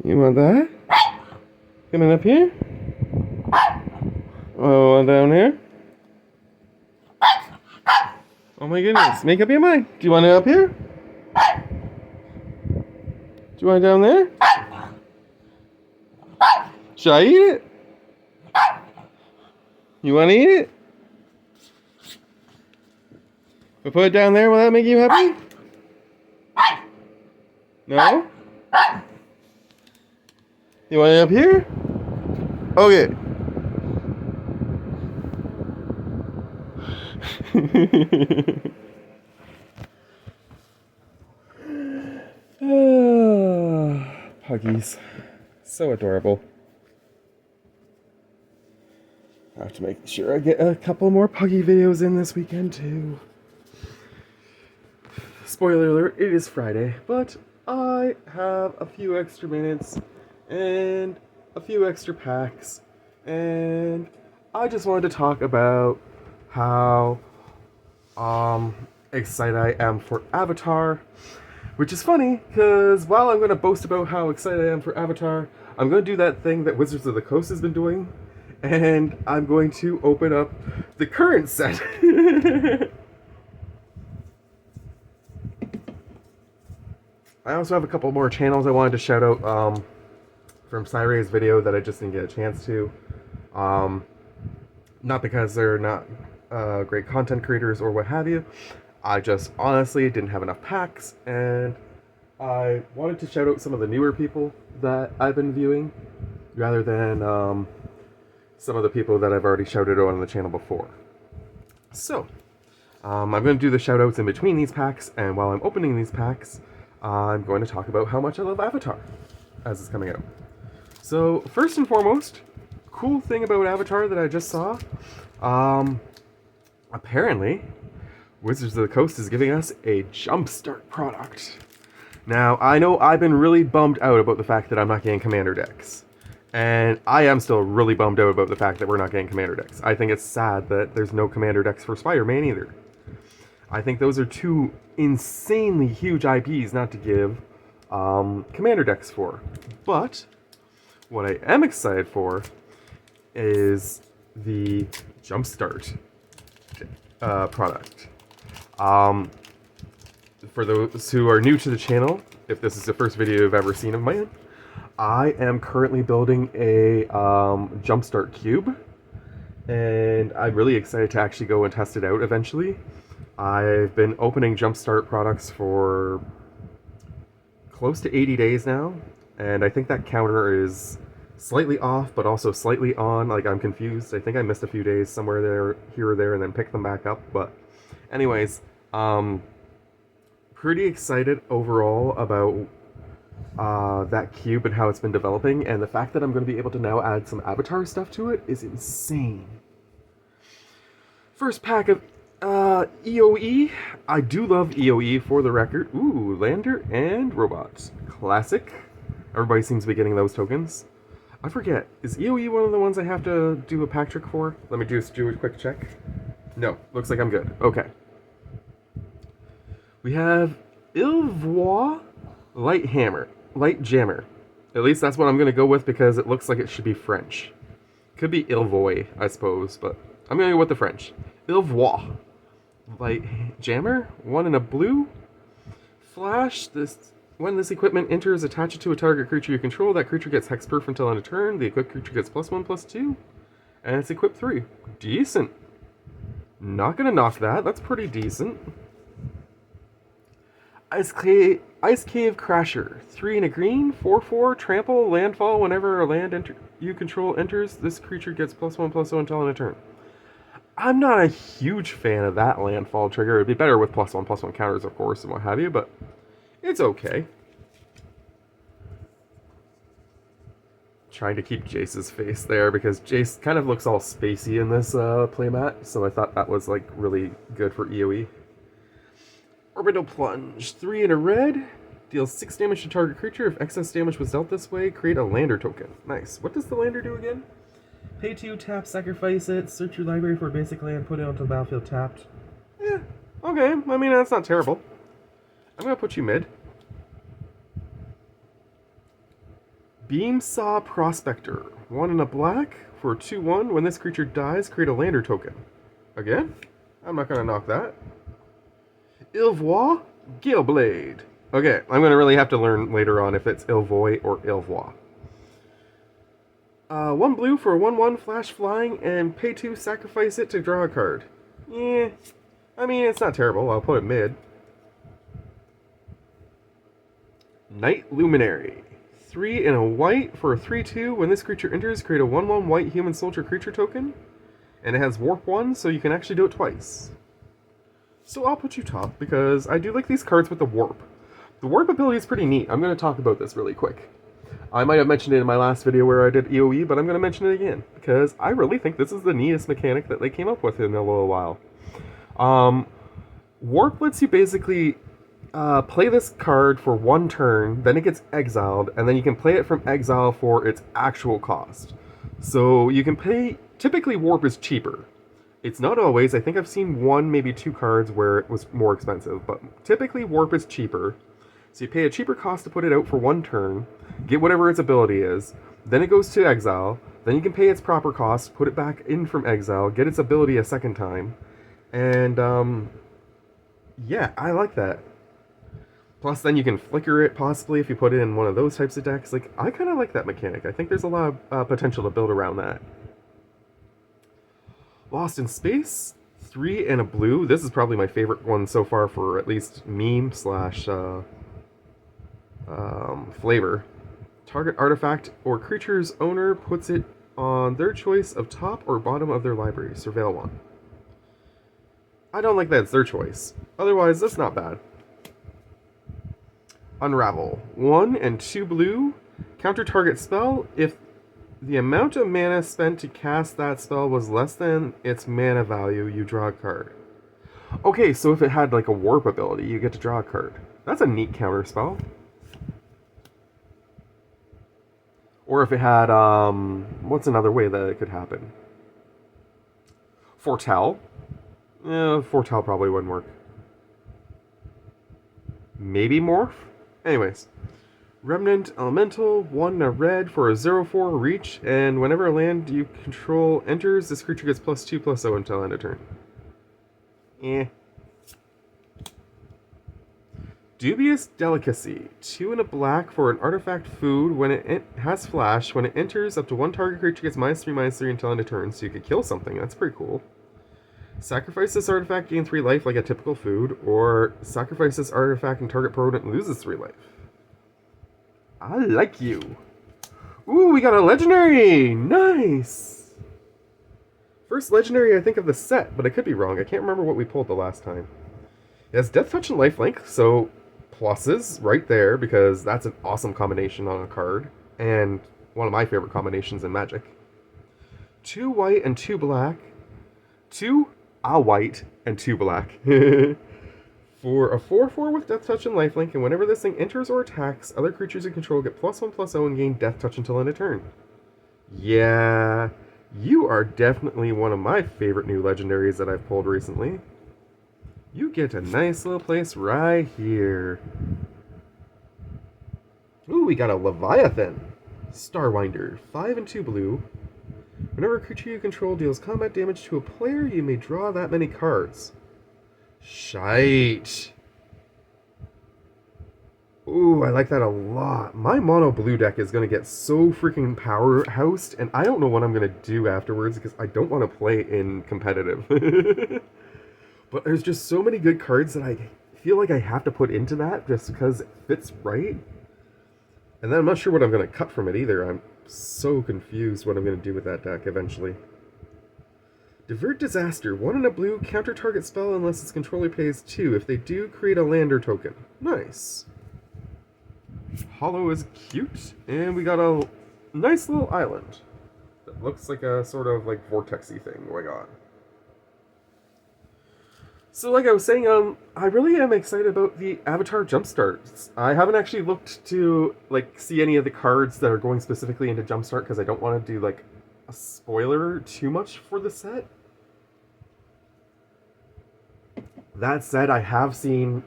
You want that? Coming up here? Oh, one down here? Oh my goodness, make up your mind. Do you want it up here? Do you want it down there? Should I eat it? You want to eat it? If I put it down there, will that make you happy? No? You want it up here? Okay. Puggies. So adorable. I have to make sure I get a couple more Puggy videos in this weekend too. Spoiler alert, it is Friday, but I have a few extra minutes and a few extra packs, and I just wanted to talk about how excited I am for Avatar, which is funny because while I'm going to boast about how excited I am for Avatar, I'm going to do that thing that Wizards of the Coast has been doing, and I'm going to open up the current set. I also have a couple more channels I wanted to shout out from Cyray's video that I just didn't get a chance to. Not because they're not great content creators or what have you. I just honestly didn't have enough packs, and I wanted to shout out some of the newer people that I've been viewing rather than some of the people that I've already shouted out on the channel before. So, I'm going to do the shout outs in between these packs, and while I'm opening these packs, I'm going to talk about how much I love Avatar as it's coming out. So, first and foremost, cool thing about Avatar that I just saw, apparently, Wizards of the Coast is giving us a Jumpstart product. Now, I know I've been really bummed out about the fact that I'm not getting Commander decks. And I am still really bummed out about the fact that we're not getting Commander decks. I think it's sad that there's no Commander decks for Spider-Man either. I think those are two insanely huge IPs not to give Commander decks for. But what I am excited for is the Jumpstart product. For those who are new to the channel, if this is the first video you've ever seen of mine, I am currently building a Jumpstart cube, and I'm really excited to actually go and test it out eventually. I've been opening Jumpstart products for close to 80 days now, and I think that counter is slightly off, but also slightly on. Like, I'm confused. I think I missed a few days somewhere there, here or there, and then picked them back up. But anyways, pretty excited overall about that cube and how it's been developing, and the fact that I'm going to be able to now add some Avatar stuff to it is insane. First pack of EOE. I do love EOE, for the record. Ooh, Lander and Robots. Classic. Everybody seems to be getting those tokens. I forget, is EOE one of the ones I have to do a pack trick for? Let me just do a quick check. No, looks like I'm good. Okay. We have Ilvois Light Jammer. At least that's what I'm going to go with because it looks like it should be French. Could be Ilvois, I suppose, but I'm going to go with the French. Ilvois Light Jammer. One in a blue. Flash. When this equipment enters, attach it to a target creature you control. That creature gets hexproof until end of turn. The equipped creature gets +1/+2. And it's equipped 3. Decent. Not going to knock that. That's pretty decent. Ice Cave Crasher. 3 in a green, 4/4, trample, landfall. Whenever a land you control enters, this creature gets +1/+0 until end of turn. I'm not a huge fan of that landfall trigger. It'd be better with +1/+1 counters, of course, and what have you, but it's okay. Trying to keep Jace's face there because Jace kind of looks all spacey in this playmat, so I thought that was like really good for EOE. Orbital Plunge. 3 in a red. Deals 6 damage to target creature. If excess damage was dealt this way, create a Lander token. Nice. What does the Lander do again? Pay 2, tap, sacrifice it, search your library for a basic land, put it onto the battlefield tapped. Yeah, okay. I mean, that's not terrible. I'm going to put you mid. Beam Saw Prospector. 1 and a black for 2/1. When this creature dies, create a lander token. Again? I'm not going to knock that. Ilvois Galeblade. Okay, I'm going to really have to learn later on if it's Ilvoy or Ilvois. 1 blue for a 1/1 flash flying and pay 2, sacrifice it to draw a card. Yeah, I mean, it's not terrible. I'll put it mid. Night Luminary. 3 and a white for a 3/2. When this creature enters, create a 1/1 white human soldier creature token. And it has Warp 1, so you can actually do it twice. So I'll put you top, because I do like these cards with the Warp. The Warp ability is pretty neat. I'm going to talk about this really quick. I might have mentioned it in my last video where I did EOE, but I'm going to mention it again, because I really think this is the neatest mechanic that they came up with in a little while. Warp lets you basically play this card for 1 turn, then it gets exiled, and then you can play it from exile for its actual cost. So you can pay... Typically, Warp is cheaper. It's not always. I think I've seen 1, maybe 2 cards where it was more expensive, but typically Warp is cheaper. So you pay a cheaper cost to put it out for 1 turn, get whatever its ability is, then it goes to exile, then you can pay its proper cost, put it back in from exile, get its ability a second time, and yeah, I like that. Plus then you can flicker it possibly if you put it in one of those types of decks. Like, I kind of like that mechanic. I think there's a lot of potential to build around that. Lost in Space, 3 and a blue. This is probably my favorite one so far for at least meme slash flavor. Target artifact or creature's owner puts it on their choice of top or bottom of their library. Surveil 1. I don't like that it's their choice. Otherwise, that's not bad. Unravel. 1 and 2 blue. Counter target spell if the amount of mana spent to cast that spell was less than its mana value, you draw a card. Okay, so if it had like a warp ability, you get to draw a card. That's a neat counter spell. Or if it had, what's another way that it could happen? Foretell. Foretell probably wouldn't work. Maybe Morph? Anyways. Remnant Elemental, 1 and a red for a 0/4 reach, and whenever a land you control enters, this creature gets +2/+0 until end of turn. Dubious Delicacy, 2 and a black for an artifact food. When it has flash, when it enters, up to 1 target creature gets -3/-3 until end of turn, so you could kill something. That's pretty cool. Sacrifice this artifact, gain 3 life like a typical food, or sacrifice this artifact and target opponent loses 3 life. I like you. Ooh, we got a legendary! Nice! First legendary, I think, of the set, but I could be wrong. I can't remember what we pulled the last time. It has Death Touch and Lifelink, so pluses right there, because that's an awesome combination on a card, and one of my favorite combinations in Magic. 2 white and 2 black. 2 white and 2 black. For a 4/4 with Death Touch and Lifelink, and whenever this thing enters or attacks, other creatures you control get +1/+0 and gain Death Touch until end of turn. Yeah, you are definitely one of my favorite new legendaries that I've pulled recently. You get a nice little place right here. Ooh, we got a Leviathan. Starwinder, 5 and 2 blue. Whenever a creature you control deals combat damage to a player, you may draw that many cards. Shite. Ooh, I like that a lot. My mono blue deck is going to get so freaking powerhoused, and I don't know what I'm going to do afterwards because I don't want to play in competitive. But there's just so many good cards that I feel like I have to put into that just because it fits right. And then I'm not sure what I'm going to cut from it either. I'm so confused what I'm going to do with that deck eventually. Divert Disaster. 1 and a blue, counter target spell unless its controller pays 2. If they do, create a lander token. Nice. Hollow is cute. And we got a nice little island. That looks like a sort of like vortexy thing going on. So like I was saying, I really am excited about the Avatar Jumpstarts. I haven't actually looked to like see any of the cards that are going specifically into Jumpstart because I don't want to do like a spoiler too much for the set. That said, I have seen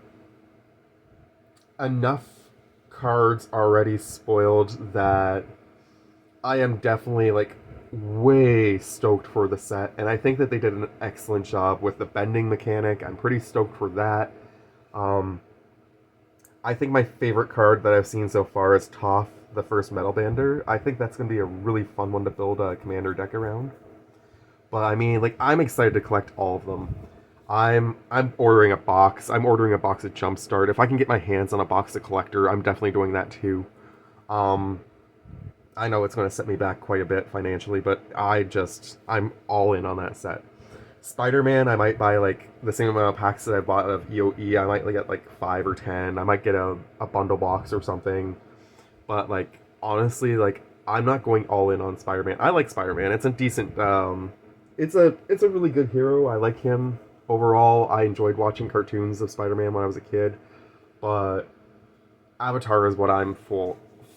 enough cards already spoiled that I am definitely like way stoked for the set, and I think that they did an excellent job with the bending mechanic. I'm pretty stoked for that. Um, I think my favorite card that I've seen so far is Toph, the first Metal Bander. I think that's going to be a really fun one to build a commander deck around. But I mean, like, I'm excited to collect all of them. I'm ordering a box. I'm ordering a box of Jumpstart. If I can get my hands on a box of Collector, I'm definitely doing that too. Um, I know it's going to set me back quite a bit financially, but I'm all in on that set. Spider-Man, I might buy like the same amount of packs that I bought of EOE. I might get like 5 or 10. I might get a bundle box or something. But like honestly, like I'm not going all in on Spider-Man. I like Spider-Man. It's a decent it's a really good hero. I like him overall. I enjoyed watching cartoons of Spider-Man when I was a kid. But Avatar is what I'm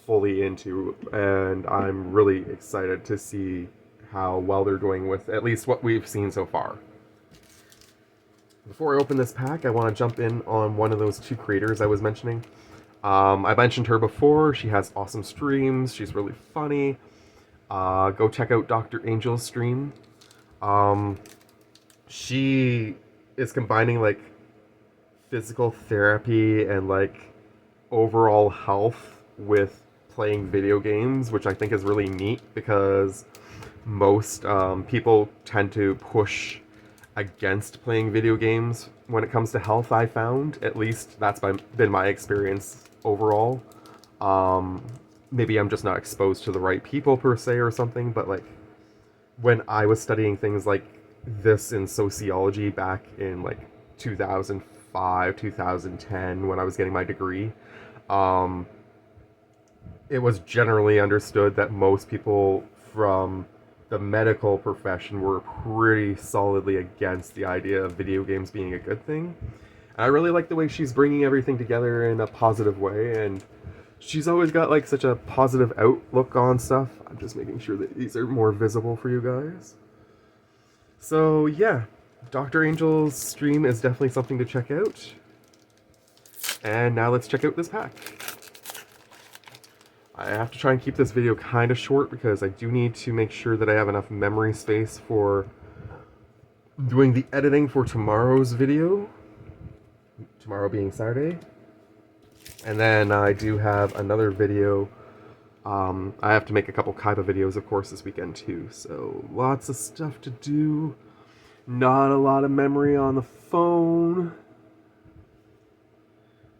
fully into, and I'm really excited to see how well they're doing with at least what we've seen so far. Before I open this pack, I want to jump in on one of those 2 creators I was mentioning. I mentioned her before. She has awesome streams. She's really funny. Go check out Dr. Angel's stream. She is combining like physical therapy and like overall health with playing video games, which I think is really neat because most people tend to push against playing video games when it comes to health. I found, at least that's been my experience overall. Maybe I'm just not exposed to the right people per se or something, but like when I was studying things like this in sociology back in like 2005, 2010, when I was getting my degree, it was generally understood that most people from the medical profession were pretty solidly against the idea of video games being a good thing. And I really like the way she's bringing everything together in a positive way, and she's always got like such a positive outlook on stuff. I'm just making sure that these are more visible for you guys. So yeah, Dr. Angel's stream is definitely something to check out. And now let's check out this pack. I have to try and keep this video kind of short because I do need to make sure that I have enough memory space for doing the editing for tomorrow's video. Tomorrow being Saturday. And then I do have another video. I have to make a couple Kaiba videos, of course, this weekend too. So lots of stuff to do. Not a lot of memory on the phone.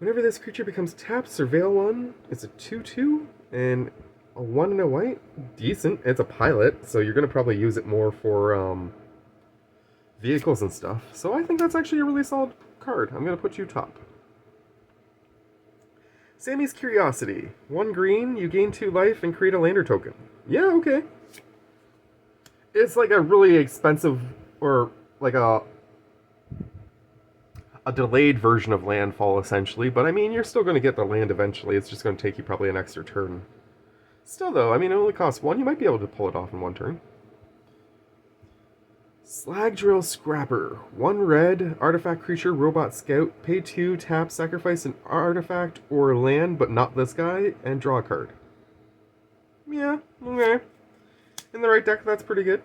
Whenever this creature becomes tapped, surveil one. It's a 2/2 and a 1 and a white. Decent. It's a pilot, so you're going to probably use it more for vehicles and stuff. So I think that's actually a really solid card. I'm going to put you top. Sammy's Curiosity. 1 green, you gain 2 life and create a lander token. Yeah, okay. It's like a really expensive, or like a delayed version of Landfall, essentially. But I mean, you're still going to get the land eventually. It's just going to take you probably an extra turn. Still, though, I mean, it only costs 1. You might be able to pull it off in 1 turn. Slag Drill Scrapper. 1 red, artifact creature, robot scout. Pay 2, tap, sacrifice an artifact or land, but not this guy, and draw a card. Yeah, okay. In the right deck, that's pretty good.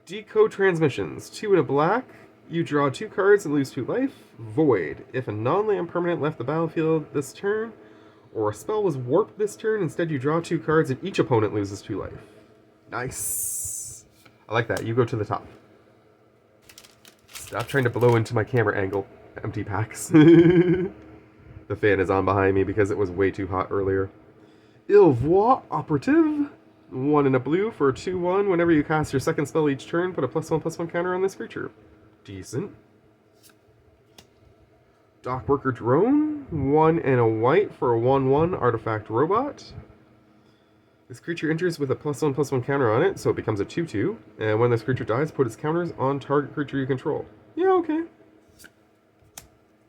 Decode Transmissions. 2 and a black. You draw 2 cards and lose 2 life. Void. If a non-land permanent left the battlefield this turn, or a spell was warped this turn, instead you draw 2 cards and each opponent loses 2 life. Nice. I like that. You go to the top. Stop trying to blow into my camera angle, empty packs. The fan is on behind me because it was way too hot earlier. Ilvois Operative. 1 and a blue for a 2/1. Whenever you cast your second spell each turn, put a +1/+1 counter on this creature. Decent. Dockworker Drone. 1 and a white for a 1/1 artifact robot. This creature enters with a +1/+1 counter on it, so it becomes a 2/2. And when this creature dies, put its counters on target creature you control. Yeah, okay.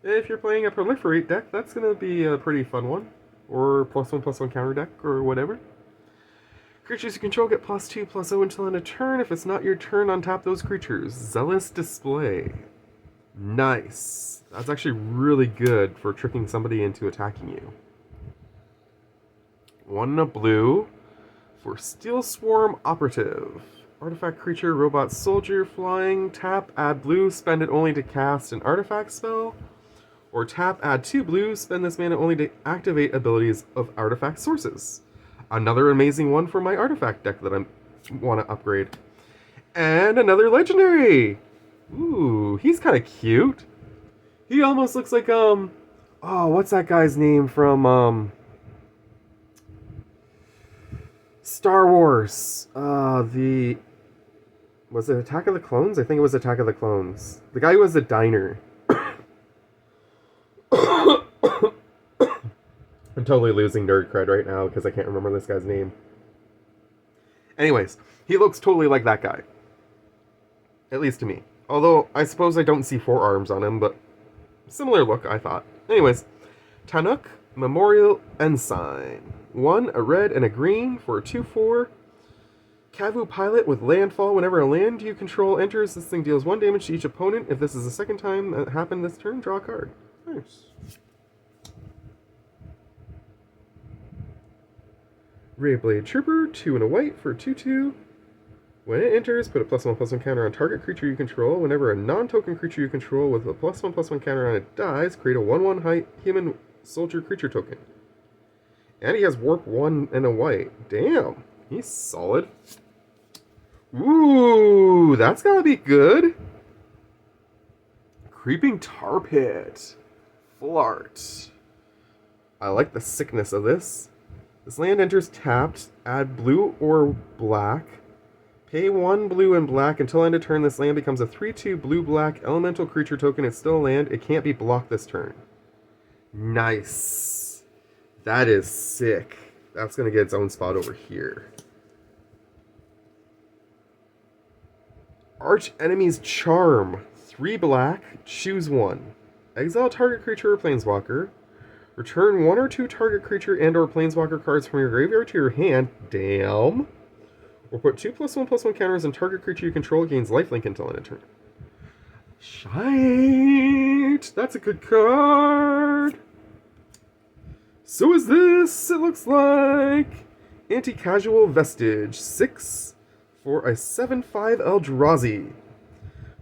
If you're playing a Proliferate deck, that's going to be a pretty fun one. Or +1/+1 counter deck, or whatever. Creatures you control get +2/+0 until end of turn. If it's not your turn, untap those creatures. Zealous Display. Nice. That's actually really good for tricking somebody into attacking you. 1 and a blue for Steel Swarm Operative. Artifact creature, robot soldier, flying, tap, add blue, spend it only to cast an artifact spell. Or tap, add 2 blue, spend this mana only to activate abilities of artifact sources. Another amazing one for my artifact deck that I want to upgrade. And another legendary! Ooh, he's kind of cute. He almost looks like, oh, what's that guy's name from, Star Wars? Was it Attack of the Clones? I think it was Attack of the Clones. The guy who was the diner. I'm totally losing nerd cred right now because I can't remember this guy's name. Anyways, he looks totally like that guy. At least to me. Although, I suppose I don't see 4 arms on him, but similar look, I thought. Anyways, Tanuk Memorial Ensign. 1, a red and a green for a 2/4. Kavu Pilot with landfall. Whenever a land you control enters, this thing deals 1 damage to each opponent. If this is the second time that happened this turn, draw a card. Nice. Rayblade Trooper, 2 and a white for 2/2. When it enters, put a +1/+1 counter on target creature you control. Whenever a non-token creature you control with a +1/+1 counter on it dies, create a 1/1 human soldier creature token. And he has warp 1 and a white. Damn, he's solid. Ooh, that's gotta be good. Creeping Tar Pit. Full art. I like the sickness of this. This land enters tapped. Add blue or black. Pay 1 blue and black until end of turn. This land becomes a 3/2 blue-black elemental creature token. It's still a land. It can't be blocked this turn. Nice. That is sick. That's going to get its own spot over here. Arch Enemy's Charm. 3 black. Choose 1. Exile target creature or planeswalker. Return 1 or 2 target creature and or planeswalker cards from your graveyard to your hand. Damn. Or put 2 +1/+1 counters on target creature you control, gains lifelink until end of turn. Shite! That's a good card! So is this, it looks like. Anti-Casual Vestige. 6 for a 7/5 Eldrazi.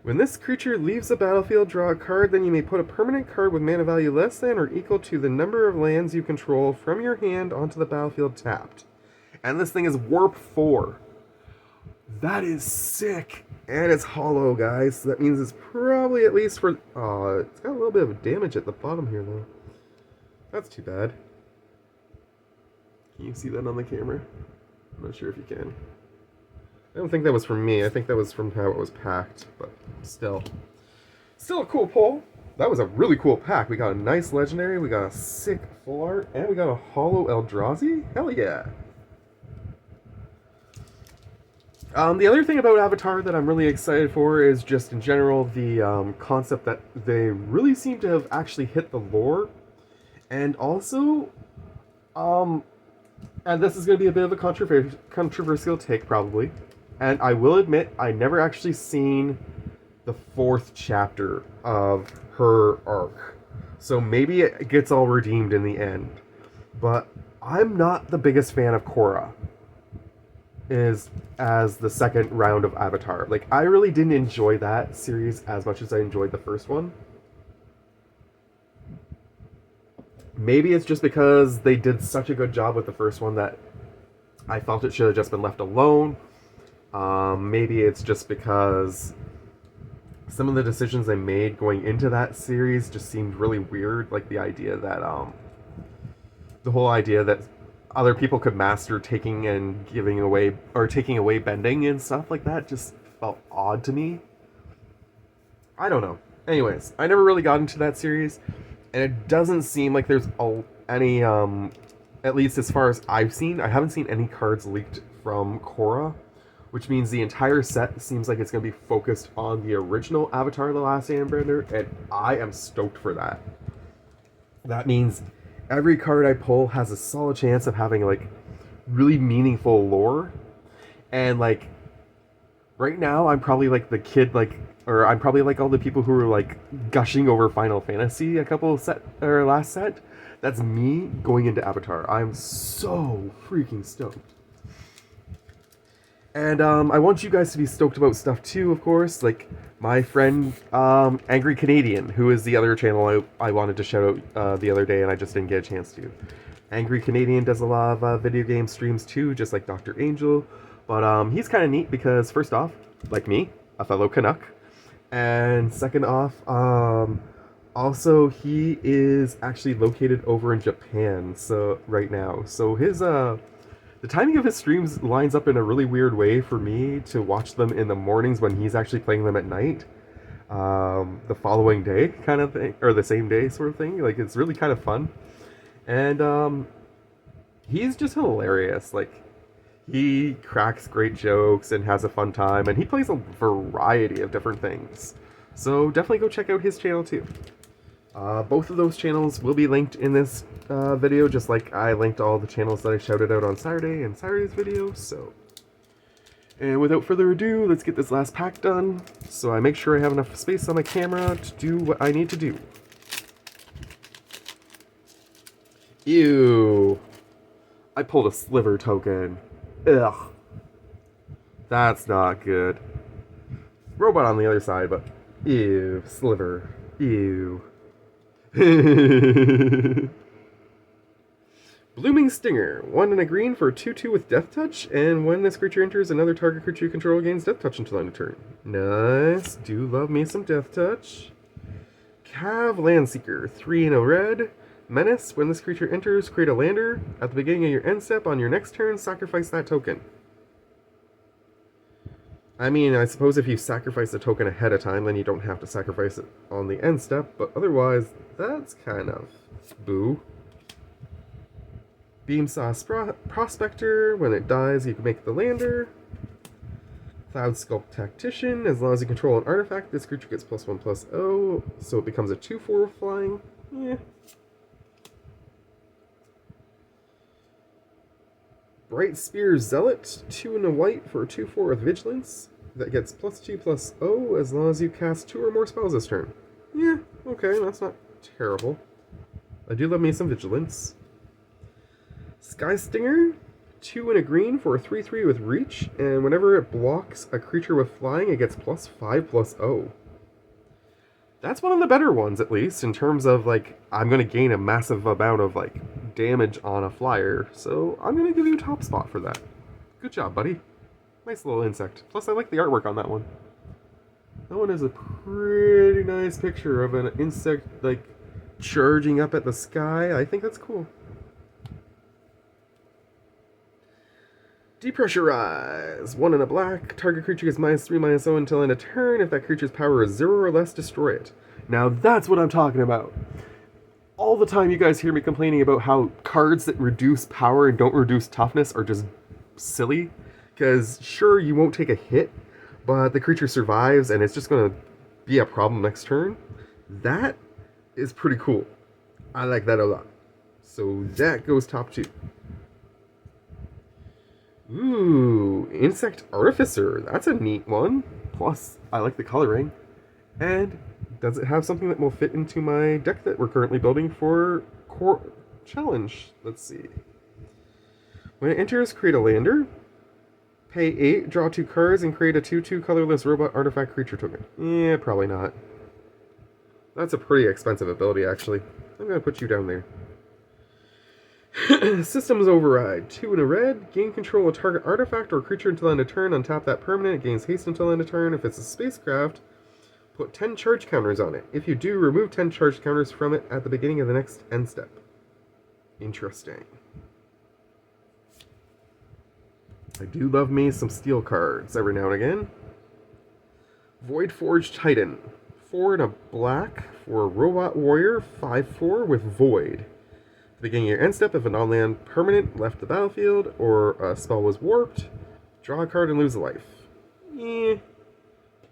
When this creature leaves the battlefield, draw a card, then you may put a permanent card with mana value less than or equal to the number of lands you control from your hand onto the battlefield tapped. And this thing is Warp 4. That is sick. And it's hollow, guys. So that means it's probably at least for... it's got a little bit of damage at the bottom here, though. That's too bad. Can you see that on the camera? I'm not sure if you can. I don't think that was from me. I think that was from how it was packed. But still. Still a cool pull. That was a really cool pack. We got a nice legendary. We got a sick full art. And we got a hollow Eldrazi. Hell yeah. The other thing about Avatar that I'm really excited for is just in general the concept that they really seem to have actually hit the lore. And also, and this is going to be a bit of a controversial take probably. And I will admit, I never actually seen the 4th chapter of her arc. So maybe it gets all redeemed in the end. But I'm not the biggest fan of Korra as the second round of Avatar. Like, I really didn't enjoy that series as much as I enjoyed the first one. Maybe it's just because they did such a good job with the first one that I felt it should have just been left alone. Maybe it's just because some of the decisions they made going into that series just seemed really weird. Like the idea that, the whole idea that other people could master taking and giving away, or taking away bending and stuff like that just felt odd to me. I don't know. Anyways, I never really got into that series, and it doesn't seem like there's any, at least as far as I've seen, I haven't seen any cards leaked from Korra, which means the entire set seems like it's going to be focused on the original Avatar: The Last Airbender, and I am stoked for that. That means every card I pull has a solid chance of having, like, really meaningful lore. And, like, right now I'm probably, like, the kid, like, or I'm probably like all the people who were like gushing over Final Fantasy a couple set or last set. That's me going into Avatar. I'm so freaking stoked. And I want you guys to be stoked about stuff too, of course. Like my friend Angry Canadian, who is the other channel I wanted to shout out the other day, and I just didn't get a chance to. Angry Canadian does a lot of video game streams too, just like Dr. Angel. But he's kind of neat because, first off, like me, a fellow Canuck. And second off, also he is actually located over in Japan right now. So his the timing of his streams lines up in a really weird way for me to watch them in the mornings when he's actually playing them at night. The following day kind of thing, or the same day sort of thing. Like, it's really kind of fun. And he's just hilarious. Like, he cracks great jokes and has a fun time, and he plays a variety of different things. So definitely go check out his channel too. Both of those channels will be linked in this video, just like I linked all the channels that I shouted out on Saturday in Saturday's video. So, and without further ado, let's get this last pack done, so I make sure I have enough space on my camera to do what I need to do. Ew. I pulled a sliver token. Ugh. That's not good. Robot on the other side, but ew. Sliver. Ew. Blooming Stinger. 1 and a green for a 2/2 with Death Touch, and when this creature enters, another target creature you control gains Death Touch until end of turn. Nice. Do love me some Death Touch. Cav Landseeker. 3 and a red. Menace. When this creature enters, create a lander. At the beginning of your end step, on your next turn, sacrifice that token. I mean, I suppose if you sacrifice the token ahead of time, then you don't have to sacrifice it on the end step, but otherwise, that's kind of boo. Beamsaw Prospector. When it dies, you can make the lander. Cloud Sculpt Tactician. As long as you control an artifact, this creature gets +1/+0, so it becomes a 2/4 with flying. Yeah. Bright Spear Zealot, 2 and a white for a 2/4 with Vigilance. That gets +2/+0 as long as you cast 2 or more spells this turn. Yeah, okay, that's not terrible. I do love me some Vigilance. Sky Stinger, 2 and a green for a 3/3 with Reach, and whenever it blocks a creature with flying, it gets +5/+0. That's one of the better ones, at least, in terms of, like, I'm going to gain a massive amount of, like, damage on a flyer, so I'm going to give you top spot for that. Good job, buddy. Nice little insect. Plus, I like the artwork on that one. That one is a pretty nice picture of an insect, like, charging up at the sky. I think that's cool. Depressurize. 1 and a black. Target creature gets -3/-0 until end of turn. If that creature's power is 0 or less, destroy it. Now that's what I'm talking about. All the time you guys hear me complaining about how cards that reduce power and don't reduce toughness are just silly. Because sure, you won't take a hit, but the creature survives and it's just going to be a problem next turn. That is pretty cool. I like that a lot. So that goes top 2. Ooh, Insect Artificer. That's a neat one. Plus, I like the coloring. And does it have something that will fit into my deck that we're currently building for Core Challenge? Let's see. When it enters, create a lander. Pay 8, draw 2 cards, and create a 2/2 colorless robot artifact creature token. Yeah, probably not. That's a pretty expensive ability, actually. I'm going to put you down there. Systems Override. 2 and a red. Gain control of target artifact or creature until end of turn. Untap that permanent. It gains haste until end of turn. If it's a spacecraft, put 10 charge counters on it. If you do, remove 10 charge counters from it at the beginning of the next end step. Interesting. I do love me some steel cards every now and again. Voidforged Titan. 4 and a black for a robot warrior. 5/4 with Void. At the beginning of your end step, if a non-land permanent left the battlefield or a spell was warped, draw a card and lose a life.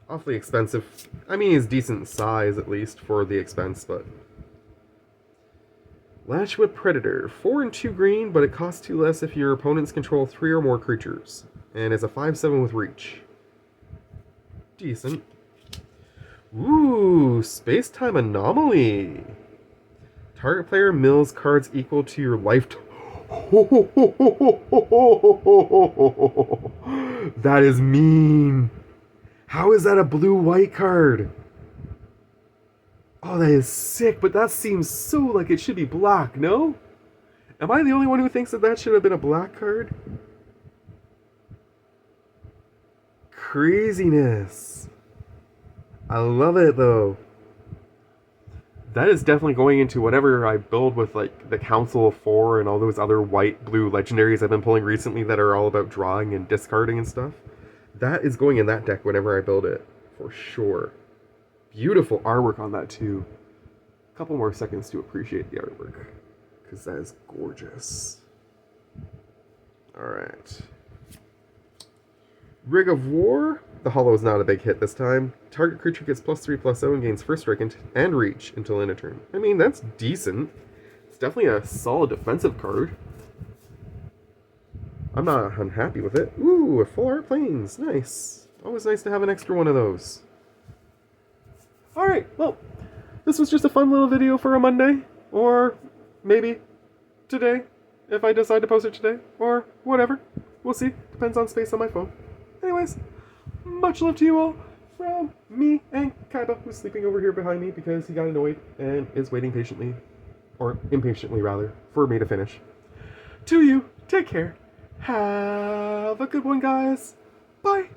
Awfully expensive. I mean, it's decent size at least for the expense, but... Lash Whip Predator. 4 and 2 green, but it costs 2 less if your opponents control 3 or more creatures. And it's a 5/7 with Reach. Decent. Ooh, space-time anomaly. Target player mills cards equal to your life. That is mean. How is that a blue-white card? Oh, that is sick, but that seems so like it should be black, no? Am I the only one who thinks that that should have been a black card? Craziness. I love it, though. That is definitely going into whatever I build with, like, the Council of Four and all those other white, blue legendaries I've been pulling recently that are all about drawing and discarding and stuff. That is going in that deck whenever I build it, for sure. Beautiful artwork on that, too. A couple more seconds to appreciate the artwork, because that is gorgeous. Alright. Rig of War. The Hollow is not a big hit this time. Target creature gets +3/+0 and gains first strike and reach until end of turn. I mean, that's decent. It's definitely a solid defensive card. I'm not unhappy with it. Ooh, a full art planes. Nice. Always nice to have an extra one of those. Alright, well, this was just a fun little video for a Monday. Or maybe today, if I decide to post it today. Or whatever. We'll see. Depends on space on my phone. Anyways, much love to you all from me and Kaiba, who's sleeping over here behind me because he got annoyed and is waiting patiently, or impatiently rather, for me to finish. To you, take care. Have a good one, guys. Bye.